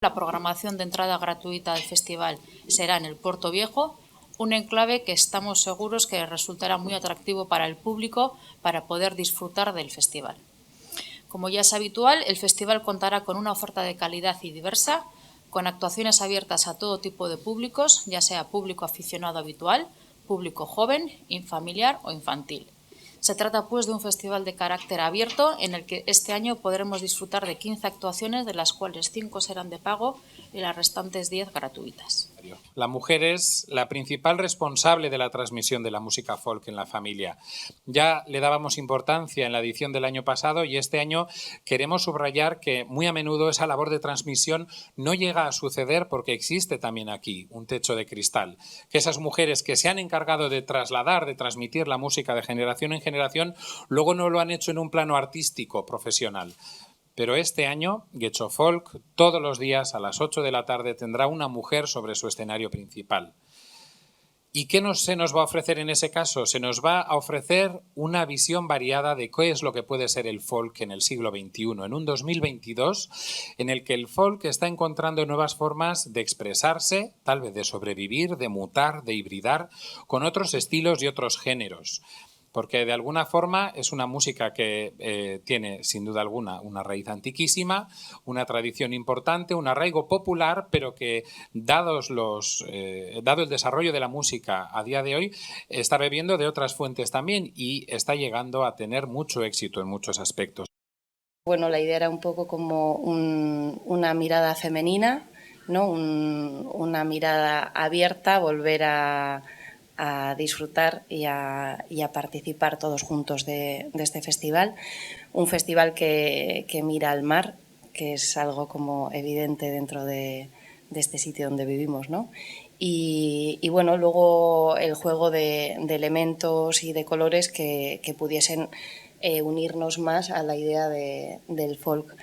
La programación de entrada gratuita del festival será en el Puerto Viejo, un enclave que estamos seguros que resultará muy atractivo para el público para poder disfrutar del festival. Como ya es habitual, el festival contará con una oferta de calidad y diversa, con actuaciones abiertas a todo tipo de públicos, ya sea público aficionado habitual, público joven, familiar o infantil. Se trata, pues, de un festival de carácter abierto en el que este año podremos disfrutar de 15 actuaciones, de las cuales 5 serán de pago y las restantes 10 gratuitas. La mujer es la principal responsable de la transmisión de la música folk en la familia. Ya le dábamos importancia en la edición del año pasado y este año queremos subrayar que muy a menudo esa labor de transmisión no llega a suceder porque existe también aquí un techo de cristal. Que esas mujeres que se han encargado de trasladar, de transmitir la música de generación en generación, luego no lo han hecho en un plano artístico, profesional. Pero este año, Getxo Folk, todos los días a las 8 de la tarde, tendrá una mujer sobre su escenario principal. ¿Y qué se nos va a ofrecer en ese caso? Se nos va a ofrecer una visión variada de qué es lo que puede ser el folk en el siglo XXI, en un 2022 en el que el folk está encontrando nuevas formas de expresarse, tal vez de sobrevivir, de mutar, de hibridar con otros estilos y otros géneros. Porque de alguna forma es una música que tiene sin duda alguna una raíz antiquísima, una tradición importante, un arraigo popular, pero que dado el desarrollo de la música a día de hoy, está bebiendo de otras fuentes también y está llegando a tener mucho éxito en muchos aspectos. Bueno, la idea era un poco como una mirada femenina, ¿no? Una mirada abierta, volver a disfrutar y a participar todos juntos de este festival. Un festival que mira al mar, que es algo como evidente dentro de este sitio donde vivimos, ¿no? Y bueno, luego el juego de elementos y de colores que pudiesen unirnos más a la idea del folk.